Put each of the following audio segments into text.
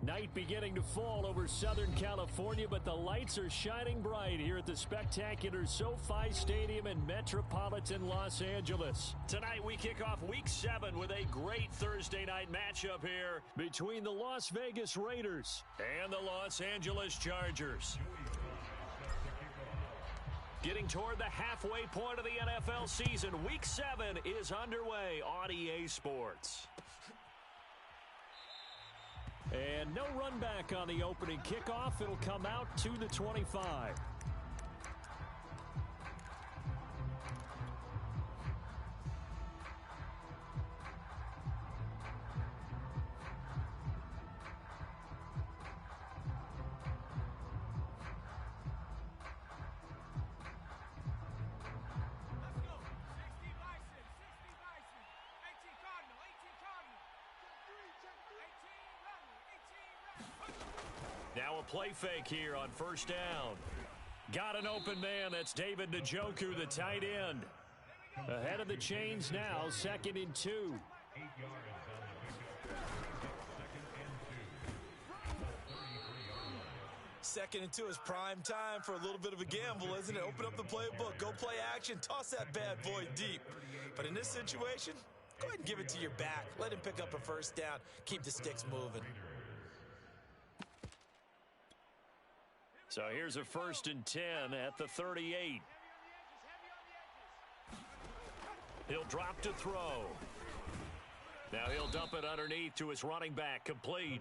Night beginning to fall over Southern California, but the lights are shining bright here at the spectacular SoFi Stadium in metropolitan Los Angeles. Tonight we kick off Week 7 with a great Thursday night matchup here between the Las Vegas Raiders and the Los Angeles Chargers. Getting toward the halfway point of the NFL season, Week 7 is underway on EA Sports. And no run back on the opening kickoff. It'll come out to the 25. Now a play fake here on first down. Got an open man. That's David Njoku, the tight end. Ahead of the chains now, 2nd and 2. 2nd and 2 is prime time for a little bit of a gamble, isn't it? Open up the playbook, go play action, toss that bad boy deep. But in this situation, go ahead and give it to your back. Let him pick up a first down. Keep the sticks moving. So here's a 1st and 10 at the 38. He'll drop to throw. Now he'll dump it underneath to his running back. Complete.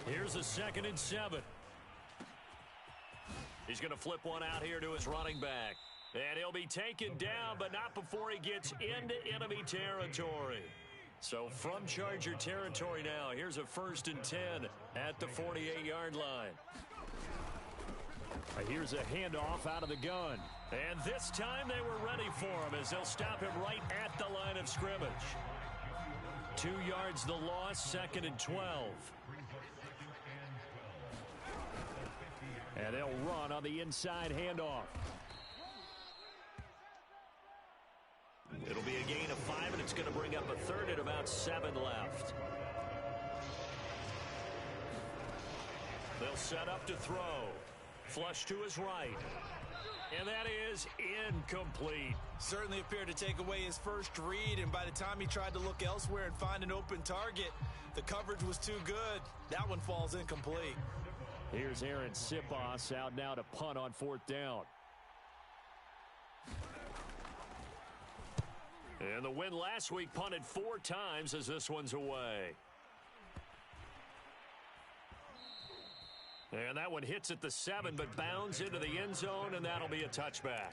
Here's a 2nd and 7. He's going to flip one out here to his running back. And he'll be taken down, but not before he gets into enemy territory. So from Charger territory now, here's a 1st and 10 at the 48-yard line. Here's a handoff out of the gun. And this time they were ready for him as they'll stop him right at the line of scrimmage. 2 yards the loss, 2nd and 12. And they'll run on the inside handoff. It'll be a gain of 5, and it's going to bring up a 3rd and about 7 left. They'll set up to throw. Flush to his right. And that is incomplete. Certainly appeared to take away his first read, and by the time he tried to look elsewhere and find an open target, the coverage was too good. That one falls incomplete. Here's Aaron Sipos out now to punt on 4th down. And the win last week punted 4 times as this one's away. And that one hits at the 7, but bounds into the end zone, and that'll be a touchback.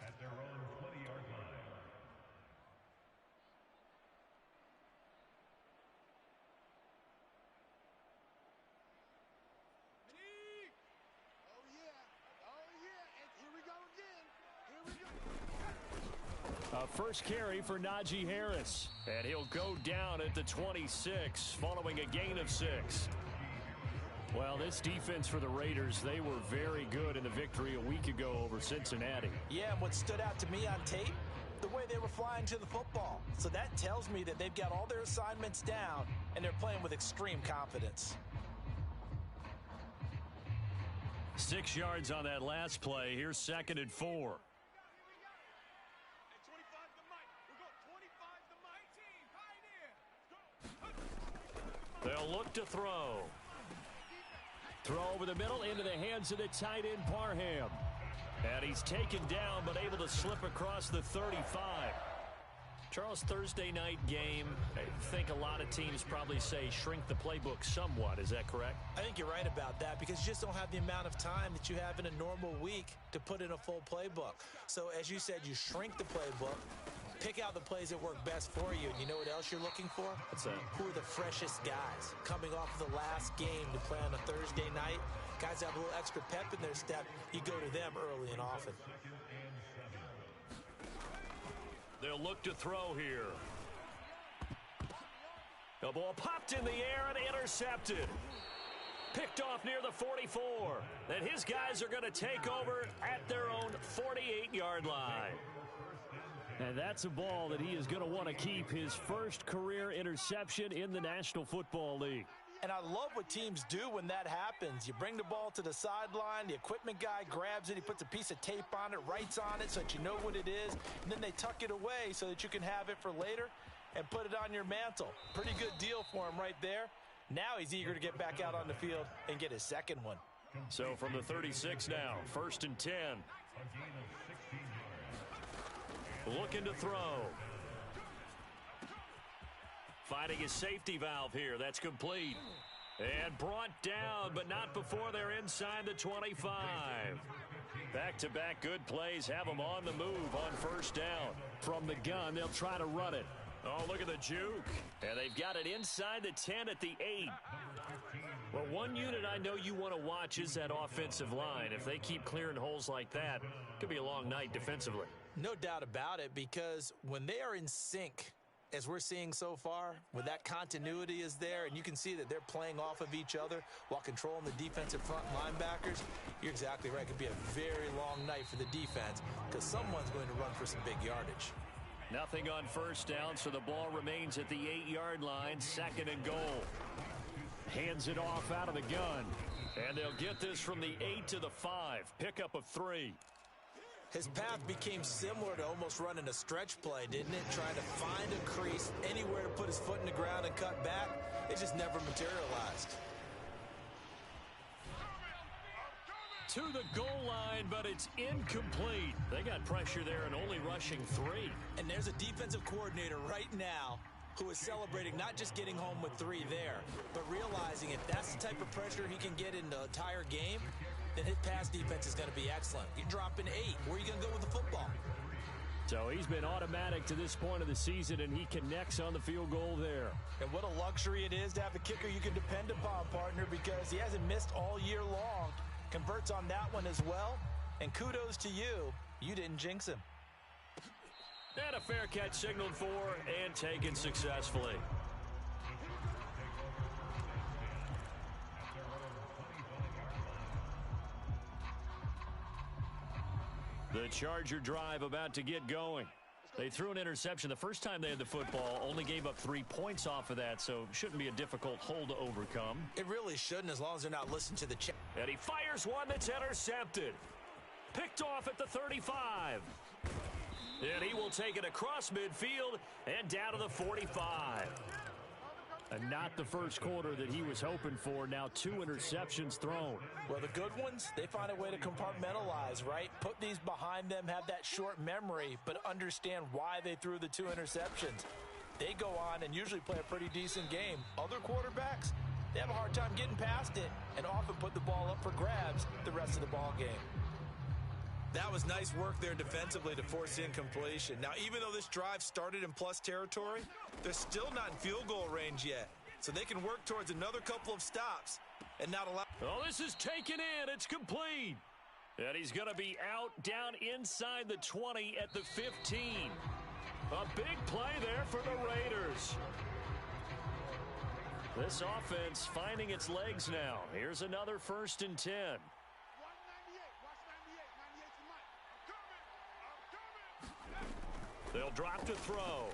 First carry for Najee Harris. And he'll go down at the 26 following a gain of 6. Well, this defense for the Raiders, they were very good in the victory a week ago over Cincinnati. Yeah, and what stood out to me on tape, the way they were flying to the football. So that tells me that they've got all their assignments down, and they're playing with extreme confidence. 6 yards on that last play. Here's 2nd and 4. They'll look to throw. Throw over the middle into the hands of the tight end Parham. And he's taken down but able to slip across the 35. Charles, Thursday night game, I think a lot of teams probably say shrink the playbook somewhat. Is that correct? I think you're right about that because you just don't have the amount of time that you have in a normal week to put in a full playbook. So as you said, you shrink the playbook, pick out the plays that work best for you. And you know what else you're looking for? What's that? Who are the freshest guys coming off of the last game to play on a Thursday night? Guys that have a little extra pep in their step. You go to them early and often. They'll look to throw here. The ball popped in the air and intercepted. Picked off near the 44. And his guys are going to take over at their own 48-yard line. And that's a ball that he is going to want to keep, his first career interception in the National Football League. And I love what teams do when that happens. You bring the ball to the sideline, the equipment guy grabs it, he puts a piece of tape on it, writes on it so that you know what it is, and then they tuck it away so that you can have it for later and put it on your mantle. Pretty good deal for him right there. Now he's eager to get back out on the field and get his second one. So from the 36 now, 1st and 10. Looking to throw. Finding his safety valve here. That's complete. And brought down, but not before they're inside the 25. Back-to-back good plays have them on the move on 1st down. From the gun, they'll try to run it. Oh, look at the juke. And they've got it inside the 10 at the 8. Well, one unit I know you want to watch is that offensive line. If they keep clearing holes like that, it could be a long night defensively. No doubt about it, because when they are in sync, as we're seeing so far, when that continuity is there and you can see that they're playing off of each other while controlling the defensive front linebackers, you're exactly right. It could be a very long night for the defense because someone's going to run for some big yardage. Nothing on 1st down, so the ball remains at the 8-yard line, 2nd and goal. Hands it off out of the gun. And they'll get this from the 8 to the 5. Pickup of 3. His path became similar to almost running a stretch play, didn't it? Trying to find a crease, anywhere to put his foot in the ground and cut back. It just never materialized. To the goal line, but it's incomplete. They got pressure there and only rushing 3. And there's a defensive coordinator right now who is celebrating not just getting home with 3 there, but realizing if that's the type of pressure he can get in the entire game, then his pass defense is going to be excellent. You're dropping 8. Where are you going to go with the football? So he's been automatic to this point of the season, and he connects on the field goal there. And what a luxury it is to have a kicker you can depend upon, partner, because he hasn't missed all year long. Converts on that one as well. And kudos to you. You didn't jinx him. And a fair catch signaled for and taken successfully. The Charger drive about to get going. They threw an interception the first time they had the football, only gave up 3 points off of that, so shouldn't be a difficult hole to overcome. It really shouldn't, as long as they're not listening to the check. And he fires one that's intercepted. Picked off at the 35. And he will take it across midfield and down to the 45. And not the first quarter that he was hoping for. Now 2 interceptions thrown. Well, the good ones, they find a way to compartmentalize, right? Put these behind them, have that short memory, but understand why they threw the 2 interceptions. They go on and usually play a pretty decent game. Other quarterbacks, they have a hard time getting past it and often put the ball up for grabs the rest of the ball game. That was nice work there defensively to force incompletion. Now, even though this drive started in plus territory, they're still not in field goal range yet. So they can work towards another couple of stops and not allow... Oh, this is taken in. It's complete. And he's going to be out down inside the 20 at the 15. A big play there for the Raiders. This offense finding its legs now. Here's another 1st and 10. They'll drop to throw.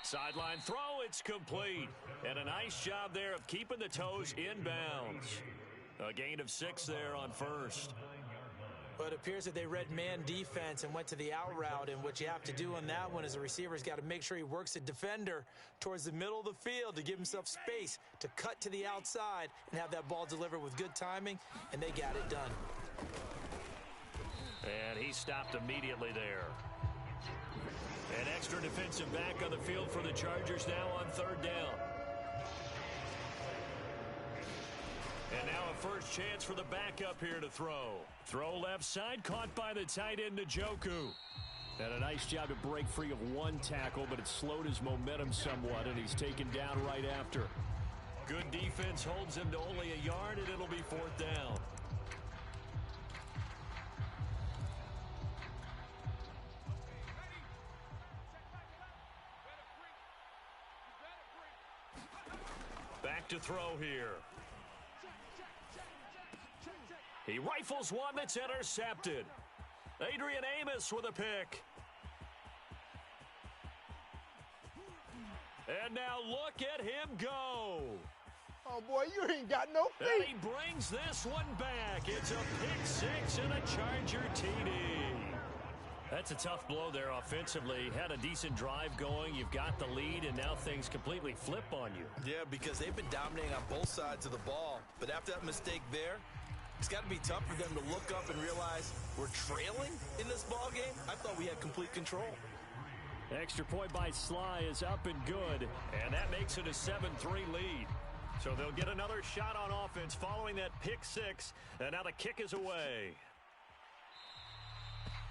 Sideline throw, it's complete. And a nice job there of keeping the toes inbounds. A gain of 6 there on 1st. But it appears that they read man defense and went to the out route. And what you have to do on that one is the receiver's got to make sure he works the defender towards the middle of the field to give himself space to cut to the outside and have that ball delivered with good timing. And they got it done. And he stopped immediately there. An extra defensive back on the field for the Chargers now on 3rd down. And now a first chance for the backup here to throw. Throw left side, caught by the tight end, Njoku. And a nice job to break free of 1 tackle, but it slowed his momentum somewhat, and he's taken down right after. Good defense holds him to only a yard, and it'll be 4th down. Back to throw here. He rifles one that's intercepted. Adrian Amos with a pick. And now look at him go. Oh, boy, you ain't got no feet. And he brings this one back. It's a pick six and a Charger TD. That's a tough blow there offensively. Had a decent drive going. You've got the lead, and now things completely flip on you. Yeah, because they've been dominating on both sides of the ball. But after that mistake there, it's got to be tough for them to look up and realize we're trailing in this ball game. I thought we had complete control. Extra point by Sly is up and good, and that makes it a 7-3 lead. So they'll get another shot on offense following that pick six, and now the kick is away.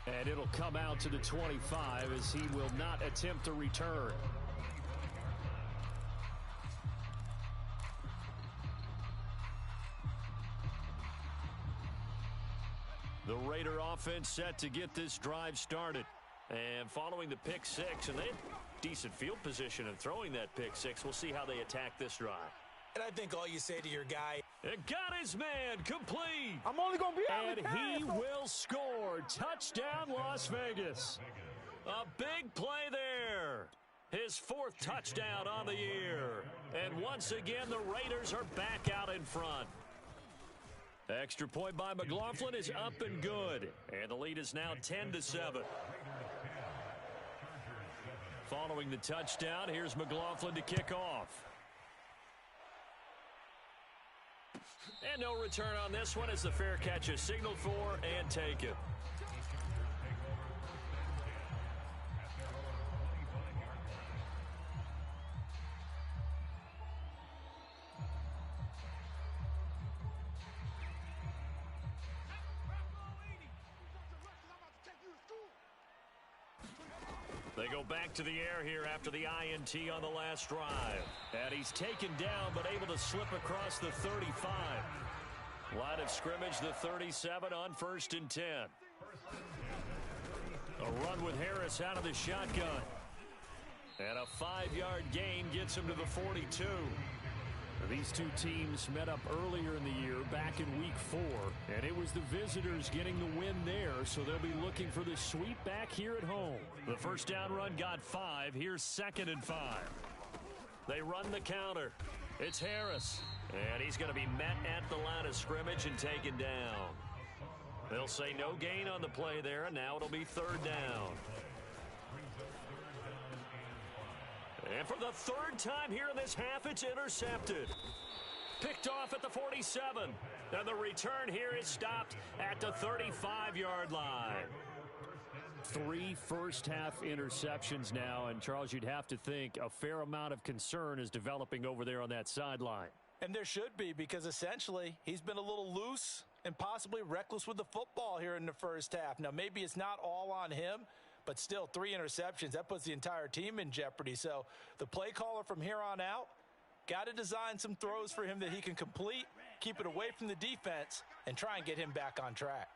And it'll come out to the 25 as he will not attempt a return. The Raider offense set to get this drive started. And following the pick six, and they had decent field position in throwing that pick six. We'll see how they attack this drive. And I think all you say to your guy, it got his man complete. I'm only going to be out. And he will score. Touchdown, Las Vegas. A big play there. His fourth touchdown on the year. And once again, the Raiders are back out in front. Extra point by McLaughlin is up and good. And the lead is now 10-7. Following the touchdown, here's McLaughlin to kick off. And no return on this one as the fair catch is signaled for and taken. They go back to the air here after the INT on the last drive. And he's taken down but able to slip across the 35. Line of scrimmage, the 37 on 1st and 10. A run with Harris out of the shotgun. And a 5-yard gain gets him to the 42. These two teams met up earlier in the year, back in week 4, and it was the visitors getting the win there, so they'll be looking for the sweep back here at home. The first down run got 5. Here's 2nd and 5. They run the counter. It's Harris, and he's going to be met at the line of scrimmage and taken down. They'll say no gain on the play there, and now it'll be 3rd down. And for the 3rd time here in this half, it's intercepted. Picked off at the 47. And the return here is stopped at the 35-yard line. 3 first-half interceptions now. And, Charles, you'd have to think a fair amount of concern is developing over there on that sideline. And there should be, because essentially he's been a little loose and possibly reckless with the football here in the first half. Now, maybe it's not all on him, but still 3 interceptions. That puts the entire team in jeopardy. So the play caller from here on out got to design some throws for him that he can complete, keep it away from the defense, and try and get him back on track.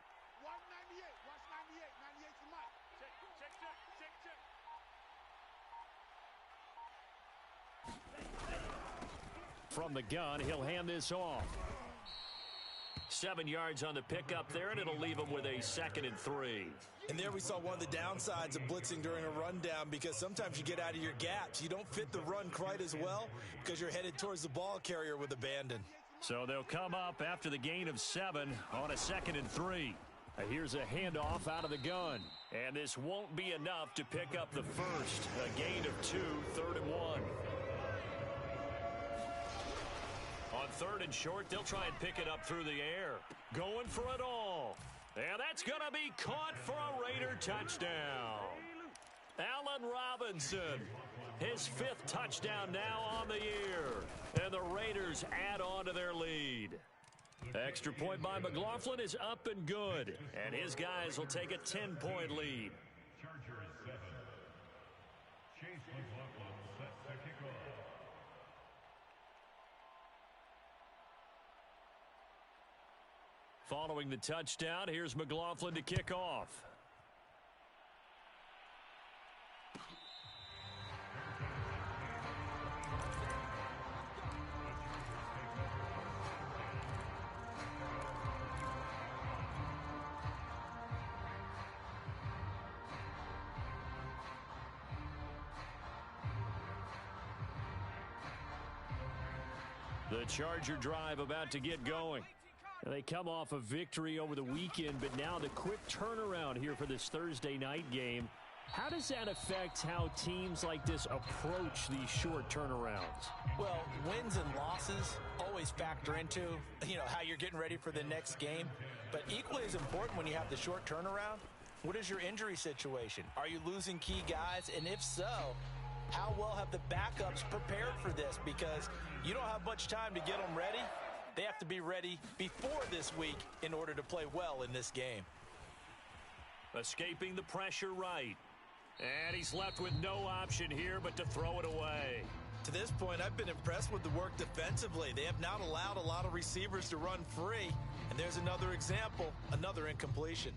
From the gun, he'll hand this off. 7 yards on the pickup there, and it'll leave him with a 2nd and 3. And there we saw one of the downsides of blitzing during a rundown, because sometimes you get out of your gaps. You don't fit the run quite as well because you're headed towards the ball carrier with abandon. So they'll come up after the gain of 7 on a 2nd and 3. Here's a handoff out of the gun. And this won't be enough to pick up the first. A gain of 2, 3rd and 1. On 3rd and short, they'll try and pick it up through the air. Going for it all. And that's going to be caught for a Raider touchdown. Allen Robinson, his 5th touchdown now on the year. And the Raiders add on to their lead. Extra point by McLaughlin is up and good. And his guys will take a 10-point lead. Following the touchdown, here's McLaughlin to kick off. The Charger drive about to get going. They come off a victory over the weekend, but now the quick turnaround here for this Thursday night game. How does that affect how teams like this approach these short turnarounds? Well, wins and losses always factor into, how you're getting ready for the next game. But equally as important when you have the short turnaround, what is your injury situation? Are you losing key guys? And if so, how well have the backups prepared for this? Because you don't have much time to get them ready. They have to be ready before this week in order to play well in this game. Escaping the pressure right. And he's left with no option here but to throw it away. To this point, I've been impressed with the work defensively. They have not allowed a lot of receivers to run free. And there's another example, another incompletion.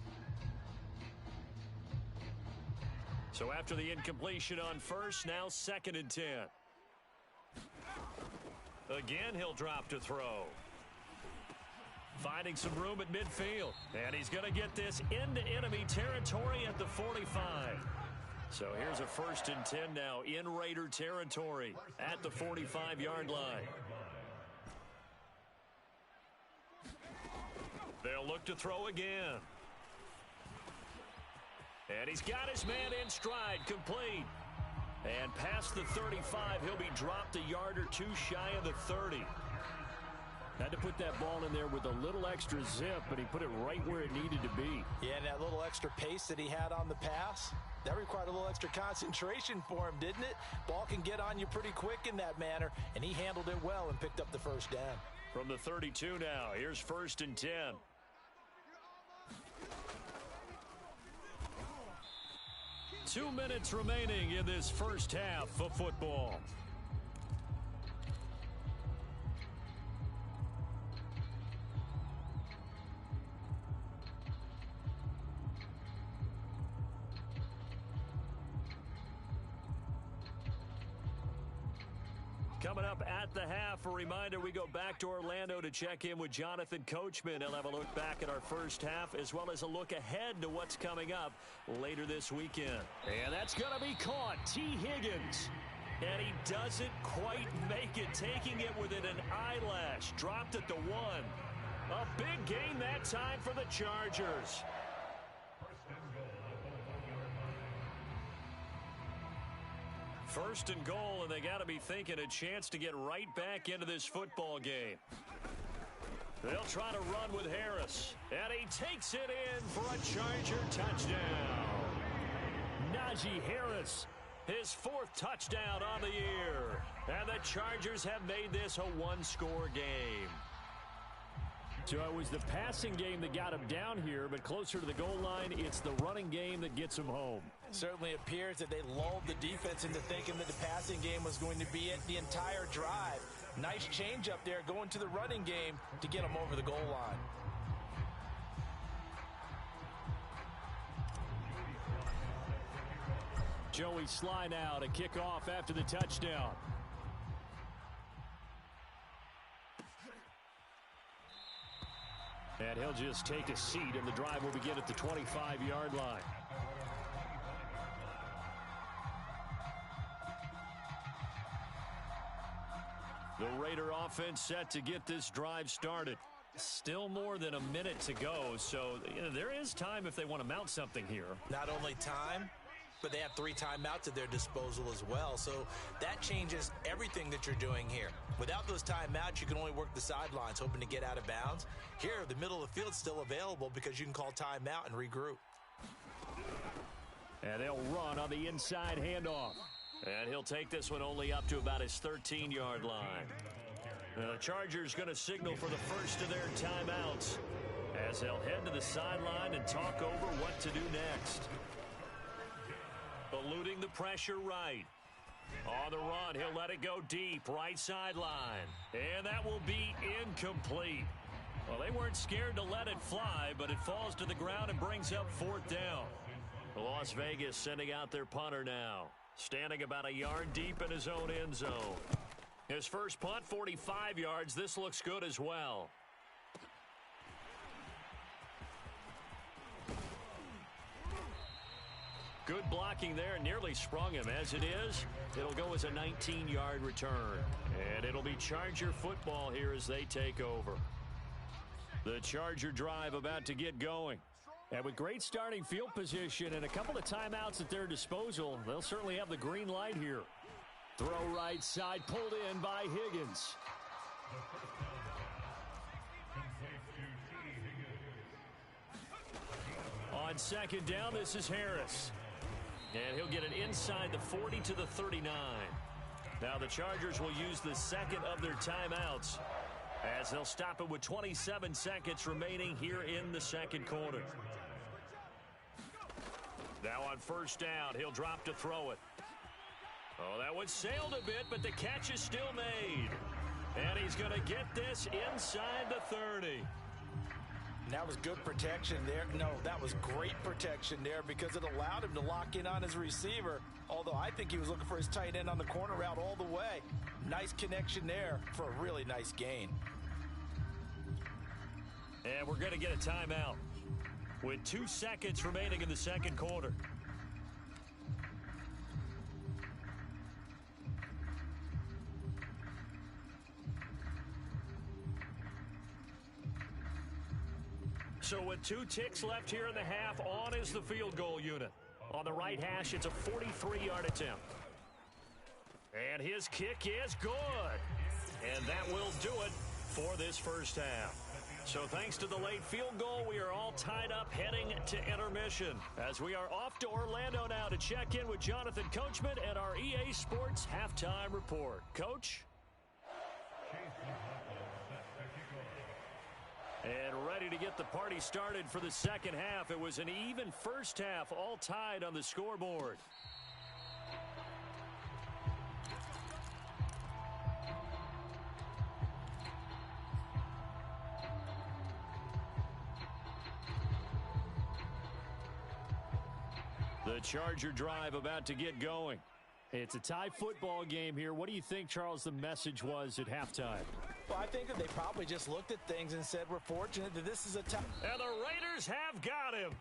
So after the incompletion on first, now 2nd and 10. Again, he'll drop to throw. Finding some room at midfield. And he's going to get this into enemy territory at the 45. So here's a 1st and 10 now in Raider territory at the 45-yard line. They'll look to throw again. And he's got his man in stride, complete. And past the 35, he'll be dropped a yard or two shy of the 30. Had to put that ball in there with a little extra zip, but he put it right where it needed to be. Yeah, and that little extra pace that he had on the pass, that required a little extra concentration for him, didn't it? Ball can get on you pretty quick in that manner, and he handled it well and picked up the first down. From the 32 now, here's 1st and 10. 2 minutes remaining in this first half of football. Coming up at the half, a reminder, we go back to Orlando to check in with Jonathan Coachman. He'll have a look back at our first half as well as a look ahead to what's coming up later this weekend. And that's going to be caught. T. Higgins. And he doesn't quite make it, taking it within an eyelash. Dropped at the 1. A big gain that time for the Chargers. First and goal, and they got to be thinking a chance to get right back into this football game. They'll try to run with Harris, and he takes it in for a Charger touchdown. Najee Harris, his 4th touchdown on the year, and the Chargers have made this a one-score game. So it was the passing game that got him down here, but closer to the goal line, it's the running game that gets him home. Certainly appears that they lulled the defense into thinking that the passing game was going to be it the entire drive. Nice change up there going to the running game to get them over the goal line. Joey Sly now to kick off after the touchdown. And he'll just take a seat, and the drive will begin at the 25-yard line. The Raider offense set to get this drive started. Still more than a minute to go, so there is time if they want to mount something here. Not only time, but they have 3 timeouts at their disposal as well. So that changes everything that you're doing here. Without those timeouts, you can only work the sidelines, hoping to get out of bounds. Here, the middle of the field's still available because you can call timeout and regroup. And they'll run on the inside handoff. And he'll take this one only up to about his 13-yard line. The Chargers going to signal for the first of their timeouts as they'll head to the sideline and talk over what to do next. Eluding the pressure right. On the run, he'll let it go deep, right sideline. And that will be incomplete. Well, they weren't scared to let it fly, but it falls to the ground and brings up 4th down. Las Vegas sending out their punter now. Standing about a yard deep in his own end zone. His first punt, 45 yards. This looks good as well. Good blocking there. Nearly sprung him. As it is, it'll go as a 19-yard return. And it'll be Charger football here as they take over. The Charger drive about to get going. And with great starting field position and a couple of timeouts at their disposal, they'll certainly have the green light here. Throw right side, pulled in by Higgins. On second down, this is Harris. And he'll get it inside the 40 to the 39. Now the Chargers will use the second of their timeouts as they'll stop it with 27 seconds remaining here in the second quarter. Now on first down, he'll drop to throw it. Oh, that one sailed a bit, but the catch is still made. And he's going to get this inside the 30. That was good protection there. No, that was great protection there because it allowed him to lock in on his receiver. Although I think he was looking for his tight end on the corner route all the way. Nice connection there for a really nice gain. And we're going to get a timeout with 2 seconds remaining in the second quarter. So with 2 ticks left here in the half, on is the field goal unit. On the right hash, it's a 43-yard attempt. And his kick is good. And that will do it for this first half. So thanks to the late field goal, we are all tied up heading to intermission. As we are off to Orlando now to check in with Jonathan Coachman and our EA Sports halftime report. Coach? And ready to get the party started for the second half. It was an even first half, all tied on the scoreboard. The Charger drive about to get going. It's a tie football game here. What do you think, Charles, the message was at halftime? Well, I think that they probably just looked at things and said, we're fortunate that this is a tie. And the Raiders have got him.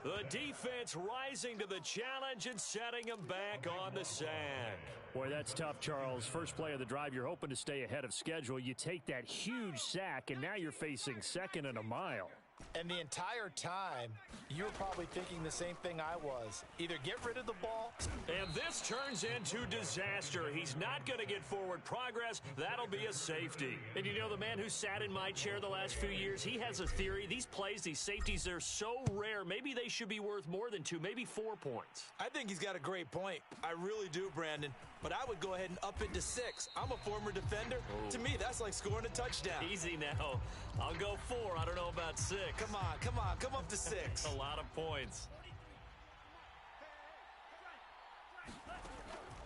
The defense rising to the challenge and setting him back on the sand. Boy, that's tough, Charles. First play of the drive, you're hoping to stay ahead of schedule. You take that huge sack, and now you're facing second and a mile. And the entire time, you were probably thinking the same thing I was. Either get rid of the ball. And this turns into disaster. He's not going to get forward progress. That'll be a safety. And you know, the man who sat in my chair the last few years, he has a theory. These plays, these safeties, they're so rare. Maybe they should be worth more than 2, maybe 4 points. I think he's got a great point. I really do, Brandon. But I would go ahead and up it to 6. I'm a former defender. To me, that's like scoring a touchdown. Easy now. I'll go 4. I don't know about 6. Come on. Come up to 6. A lot of points.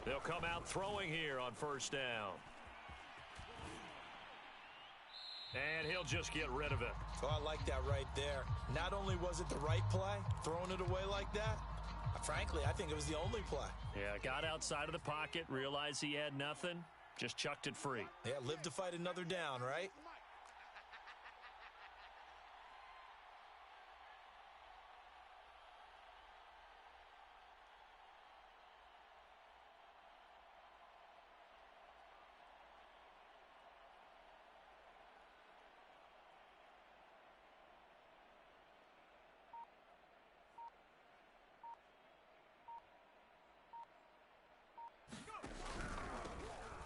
They'll come out throwing here on first down. And he'll just get rid of it. Oh, I like that right there. Not only was it the right play, throwing it away like that, frankly, I think it was the only play. Yeah, got outside of the pocket, realized he had nothing, just chucked it free. Yeah, live to fight another down, right?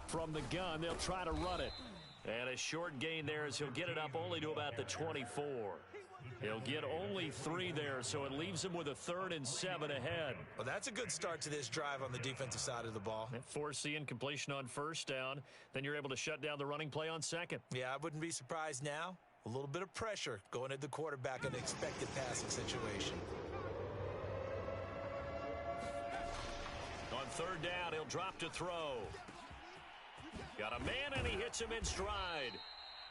From the gun, they'll try to run it. And a short gain there as he'll get it up only to about the 24. He'll get only 3 there, so it leaves him with a 3rd and 7 ahead. Well, that's a good start to this drive on the defensive side of the ball. And force the incompletion on first down. Then you're able to shut down the running play on second. Yeah, I wouldn't be surprised now. A little bit of pressure going at the quarterback in an expected passing situation. On third down, he'll drop to throw. Got a man, and he hits him in stride.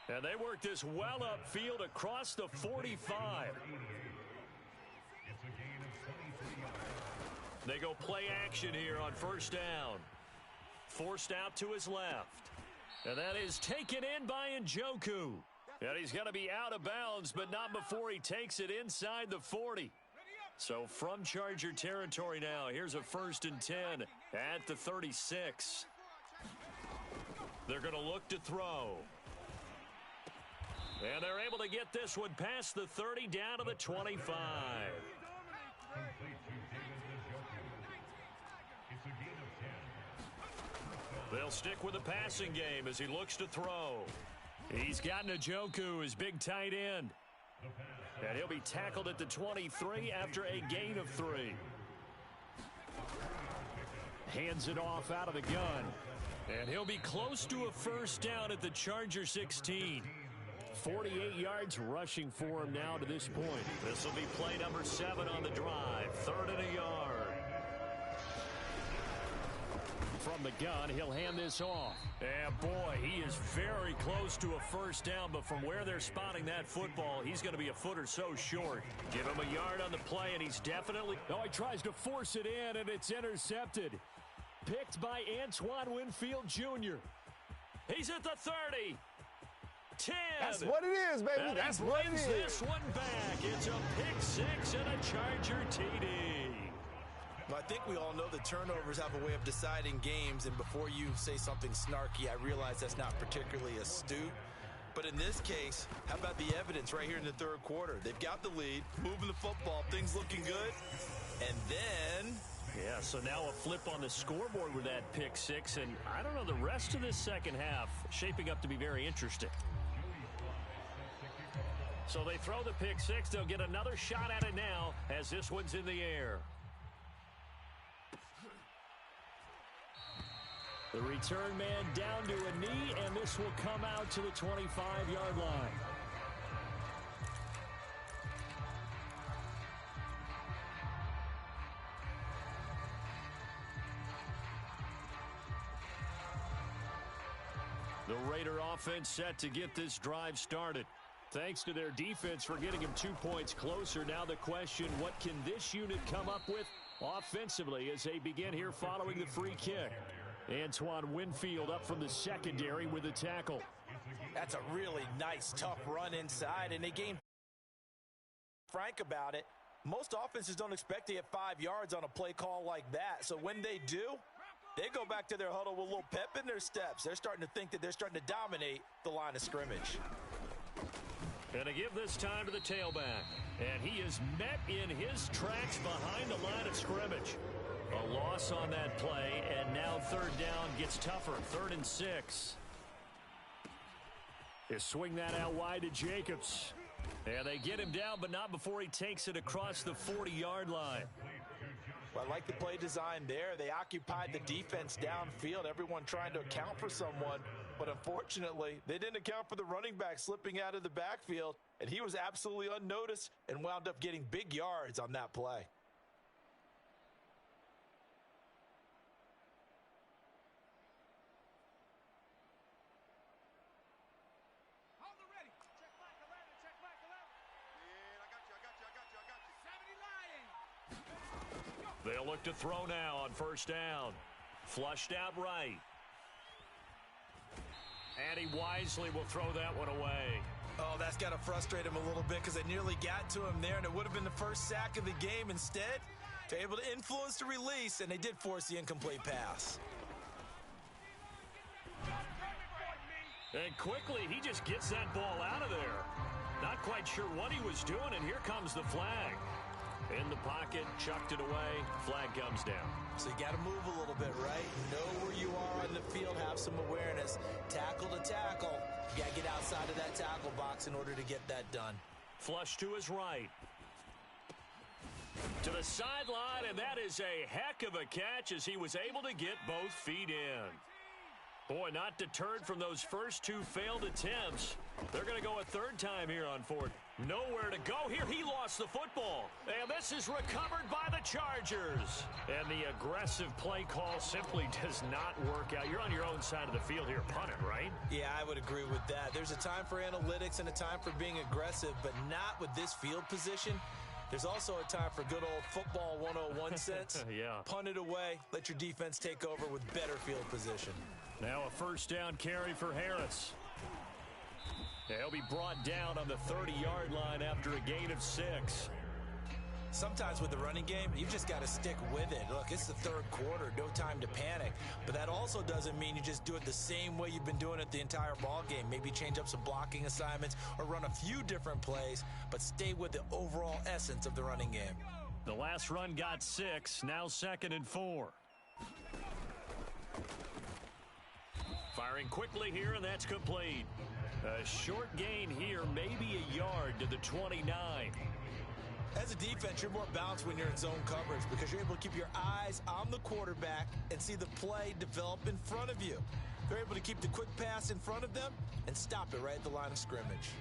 And they work this well upfield across the 45. They go play action here on first down. Forced out to his left. And that is taken in by Njoku. And he's going to be out of bounds, but not before he takes it inside the 40. So from Charger territory now, here's a 1st and 10 at the 36. They're going to look to throw. And they're able to get this one past the 30 down to the 25. They'll stick with the passing game as he looks to throw. He's got Njoku, his big tight end. And he'll be tackled at the 23 after a gain of 3. Hands it off out of the gun. And he'll be close to a 1st down at the Charger 16. 48 yards rushing for him now to this point. This will be play number 7 on the drive. 3rd and a yard. From the gun, he'll hand this off. And boy, he is very close to a 1st down, but from where they're spotting that football, he's going to be a foot or so short. Give him a yard on the play, and he's definitely... Oh, he tries to force it in, and it's intercepted. Picked by Antoine Winfield Jr. He's at the 30. 10. That's what it is, baby. And that's what it is. This one back. It's a pick 6 and a Charger TD. Well, I think we all know that turnovers have a way of deciding games, and before you say something snarky, I realize that's not particularly astute. But in this case, how about the evidence right here in the 3rd quarter? They've got the lead, moving the football, things looking good, and then... Yeah, so now a flip on the scoreboard with that pick 6, and I don't know, the rest of this second half shaping up to be very interesting. So they throw the pick 6. They'll get another shot at it now as this one's in the air. The return man down to a knee, and this will come out to the 25-yard line. The Raider offense set to get this drive started. Thanks to their defense for getting him 2 points closer. Now the question, what can this unit come up with offensively as they begin here following the free kick? Antoine Winfield up from the secondary with the tackle. That's a really nice, tough run inside, and they gained frank about it. Most offenses don't expect to get 5 yards on a play call like that, so when they do, they go back to their huddle with a little pep in their steps. They're starting to think that they're starting to dominate the line of scrimmage. And to give this time to the tailback. And he is met in his tracks behind the line of scrimmage. A loss on that play, and now 3rd down gets tougher. 3rd and 6. They swing that out wide to Jacobs. And they get him down, but not before he takes it across the 40-yard line. Well, I like the play design there. They occupied the defense downfield, everyone trying to account for someone. But unfortunately, they didn't account for the running back slipping out of the backfield, and he was absolutely unnoticed and wound up getting big yards on that play. They'll look to throw now on 1st down. Flushed out right. And he wisely will throw that one away. Oh, that's got to frustrate him a little bit because they nearly got to him there, and it would have been the first sack of the game. Instead, they're able to influence the release, and they did force the incomplete pass. And quickly, he just gets that ball out of there. Not quite sure what he was doing, and here comes the flag. In the pocket, chucked it away, flag comes down. So you got to move a little bit, right? Know where you are on the field, have some awareness. Tackle to tackle. You got to get outside of that tackle box in order to get that done. Flush to his right. To the sideline, and that is a heck of a catch as he was able to get both feet in. Boy, not deterred from those first 2 failed attempts. They're going to go a 3rd time here on 4th. Nowhere to go here. He lost the football. And this is recovered by the Chargers. And the aggressive play call simply does not work out. You're on your own side of the field here. Punt it, right? Yeah, I would agree with that. There's a time for analytics and a time for being aggressive, but not with this field position. There's also a time for good old football 101 sense. Yeah. Punt it away. Let your defense take over with better field position. Now a 1st down carry for Harris. He'll be brought down on the 30-yard line after a gain of 6. Sometimes with the running game, you've just got to stick with it. Look, it's the third quarter, no time to panic. But that also doesn't mean you just do it the same way you've been doing it the entire ball game. Maybe change up some blocking assignments or run a few different plays, but stay with the overall essence of the running game. The last run got 6, now 2nd and 4. Firing quickly here, and that's complete. A short gain here, maybe a yard to the 29. As a defense, you're more balanced when you're in zone coverage because you're able to keep your eyes on the quarterback and see the play develop in front of you. They're able to keep the quick pass in front of them and stop it right at the line of scrimmage.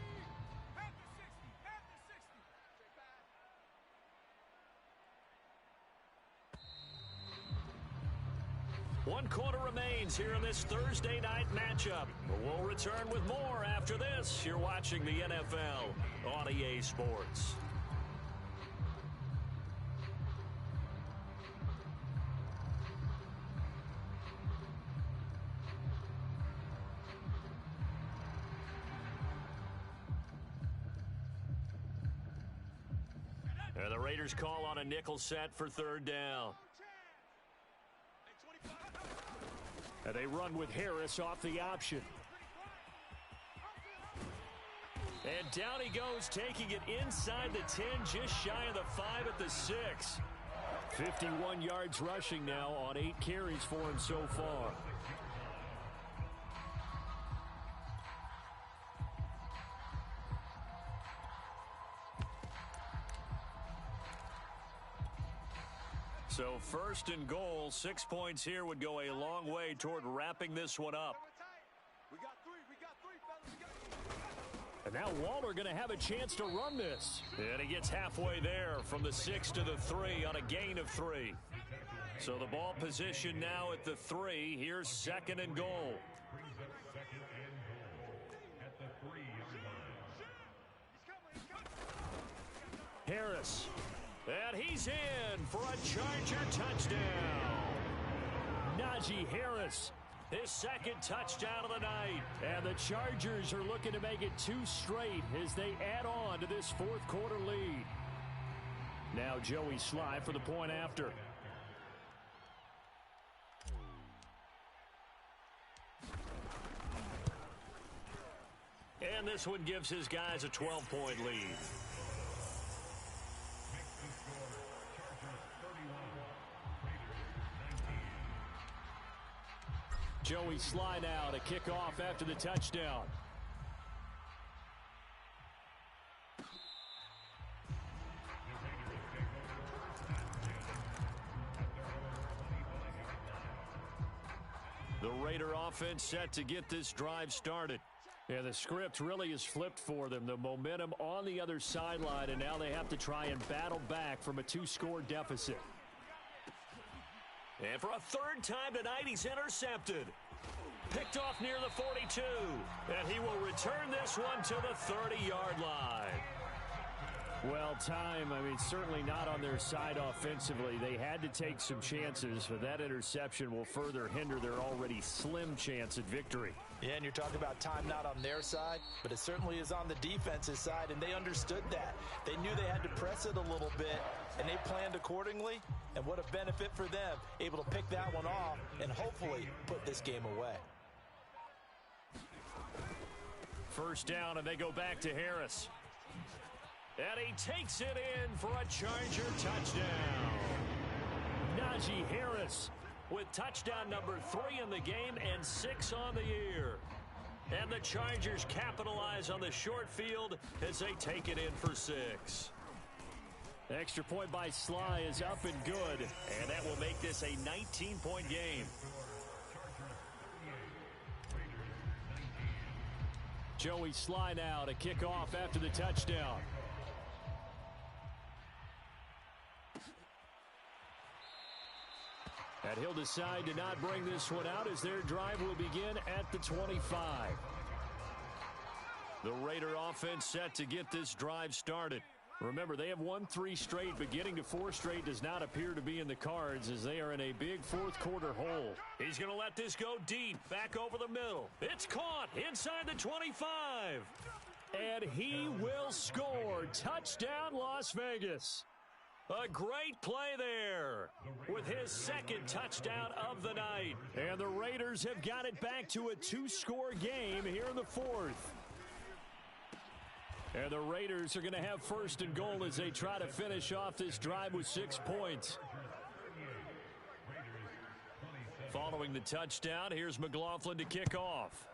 One quarter remains here in this Thursday night matchup. We'll return with more after this. You're watching the NFL on EA Sports. And the Raiders call on a nickel set for 3rd down. And they run with Harris off the option. And down he goes, taking it inside the 10, just shy of the 5 at the 6. 51 yards rushing now on 8 carries for him so far. So 1st and goal, 6 points here would go a long way toward wrapping this one up. And now Waller going to have a chance to run this. And he gets halfway there from the 6 to the 3 on a gain of 3. So the ball position now at the 3. Here's 2nd and goal. Harris. And he's in for a Charger touchdown. Najee Harris, his 2nd touchdown of the night. And the Chargers are looking to make it 2 straight as they add on to this 4th quarter lead. Now Joey Sly for the point after. And this one gives his guys a 12-point lead. Joey Sly now to kick off after the touchdown. The Raider offense set to get this drive started. Yeah, the script really is flipped for them. The momentum on the other sideline, and now they have to try and battle back from a 2-score deficit. And for a 3rd time tonight, he's intercepted. Picked off near the 42. And he will return this one to the 30-yard line. Well, time, certainly not on their side offensively. They had to take some chances, but that interception will further hinder their already slim chance at victory. Yeah, and you're talking about time not on their side, but it certainly is on the defense's side, and they understood that. They knew they had to press it a little bit, and they planned accordingly, and what a benefit for them, able to pick that one off and hopefully put this game away. 1st down, and they go back to Harris. And he takes it in for a Charger touchdown. Najee Harris with touchdown number 3 in the game and 6 on the year. And the Chargers capitalize on the short field as they take it in for 6. Extra point by Sly is up and good, and that will make this a 19-point game. Joey Sly now to kick off after the touchdown. And he'll decide to not bring this one out as their drive will begin at the 25. The Raider offense set to get this drive started. Remember, they have won 3 straight, but getting to 4 straight does not appear to be in the cards as they are in a big 4th quarter hole. He's going to let this go deep, back over the middle. It's caught inside the 25. And he will score. Touchdown, Las Vegas. A great play there with his second touchdown of the night. And the Raiders have got it back to a 2-score game here in the fourth. And the Raiders are going to have first and goal as they try to finish off this drive with 6 points. Following the touchdown, here's McLaughlin to kick off.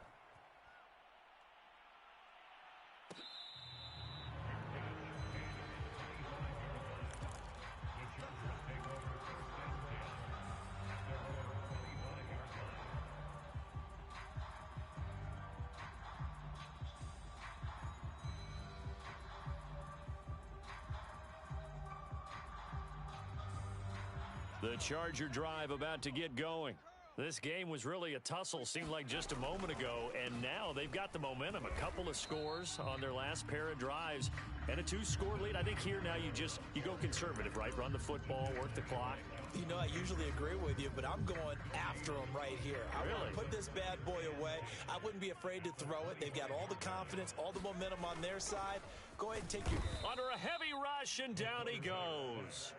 The Charger drive about to get going. This game was really a tussle, seemed like just a moment ago, and now they've got the momentum. A couple of scores on their last pair of drives and a 2-score lead. I think here now you go conservative, right? Run the football, work the clock. You know, I usually agree with you, but I'm going after them right here. I want to put this bad boy away. I wouldn't be afraid to throw it. They've got all the confidence, all the momentum on their side. Go ahead and take your... Under a heavy rush, and down he goes.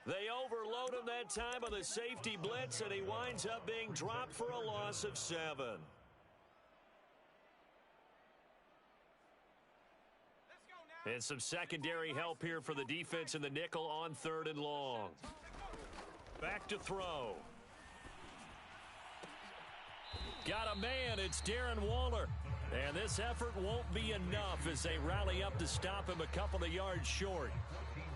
They overload him that time on the safety blitz, and he winds up being dropped for a loss of 7. And some secondary help here for the defense in the nickel on 3rd and long. Back to throw. Got a man. It's Darren Waller. And this effort won't be enough as they rally up to stop him a couple of yards short.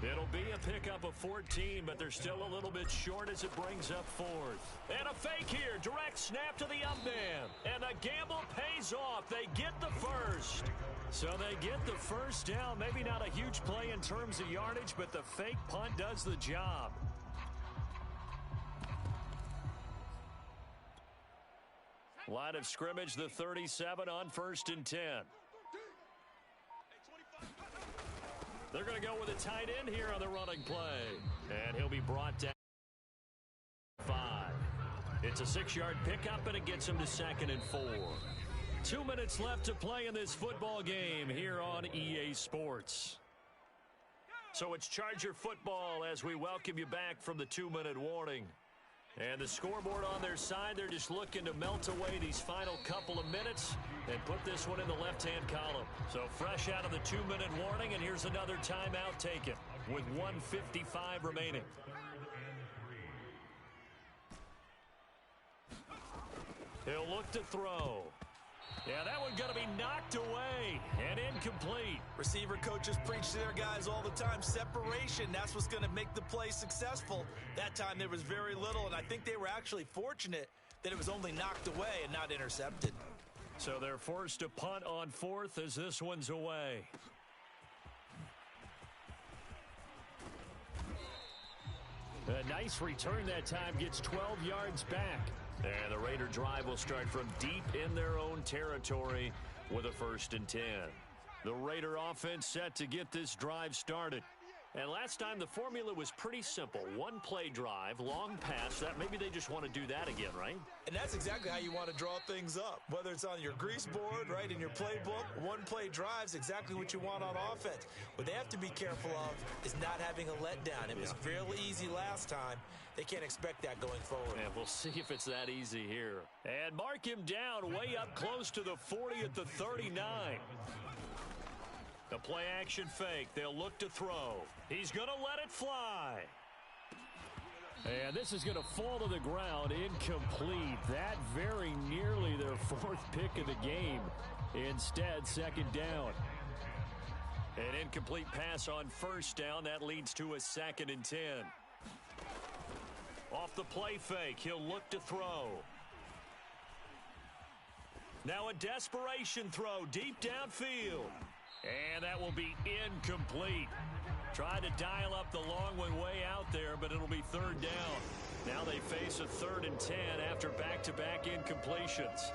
It'll be a pickup of 14, but they're still a little bit short as it brings up 4th. And a fake here. Direct snap to the up man. And the gamble pays off. They get the first. So they get the first down. Maybe not a huge play in terms of yardage, but the fake punt does the job. Line of scrimmage, the 37 on 1st and 10. They're going to go with a tight end here on the running play. And he'll be brought down 5. It's a 6-yard pickup, and it gets him to 2nd and 4. 2 minutes left to play in this football game here on EA Sports. So it's Charger football as we welcome you back from the 2-minute warning. And the scoreboard on their side, they're just looking to melt away these final couple of minutes and put this one in the left-hand column. So fresh out of the 2-minute warning, and here's another timeout taken with 1:55 remaining. He'll look to throw. Yeah, that one going to be knocked away and incomplete. Receiver coaches preach to their guys all the time. Separation, that's what's going to make the play successful. That time there was very little, and I think they were actually fortunate that it was only knocked away and not intercepted. So they're forced to punt on 4th as this one's away. A nice return that time, gets 12 yards back. And the Raider drive will start from deep in their own territory with a 1st and 10. The Raider offense set to get this drive started. And last time the formula was pretty simple. 1-play drive, long pass. That maybe they just want to do that again, right? And that's exactly how you want to draw things up. Whether it's on your grease board, right, in your playbook, 1-play drive's exactly what you want on offense. What they have to be careful of is not having a letdown. It was real easy last time. They can't expect that going forward. And we'll see if it's that easy here. And mark him down way up close to the 40 at the 39. The play action fake. They'll look to throw. He's going to let it fly. And this is going to fall to the ground. Incomplete. That very nearly their 4th pick of the game. Instead, 2nd down. An incomplete pass on 1st down. That leads to a 2nd and 10. Off the play fake. He'll look to throw. Now a desperation throw deep downfield. And that will be incomplete. Tried to dial up the long one way out there, but it'll be 3rd down. Now they face a 3rd and 10 after back-to-back incompletions.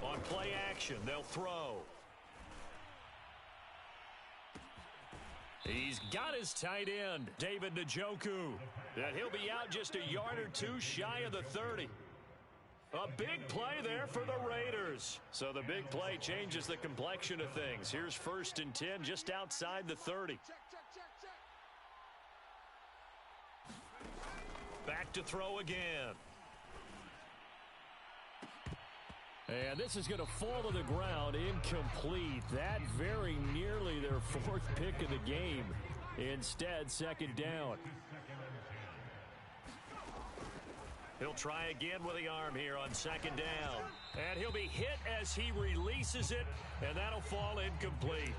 On play action, they'll throw. He's got his tight end, David Njoku. And he'll be out just a yard or two shy of the 30. A big play there for the Raiders. Steelers. So the big play changes the complexion of things. Here's 1st and 10 just outside the 30. Back to throw again. And this is going to fall to the ground, incomplete. That very nearly their 4th pick of the game. Instead, 2nd down. He'll try again with the arm here on 2nd down. And he'll be hit as he releases it, and that'll fall incomplete.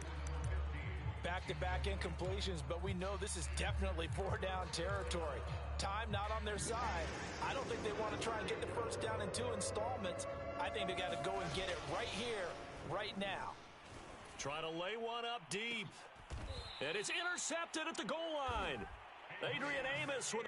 Back-to-back incompletions, but we know this is definitely 4-down territory. Time not on their side. I don't think they want to try and get the 1st down in 2 installments. I think they got to go and get it right here, right now. Try to lay one up deep. And it's intercepted at the goal line. Adrian Amos with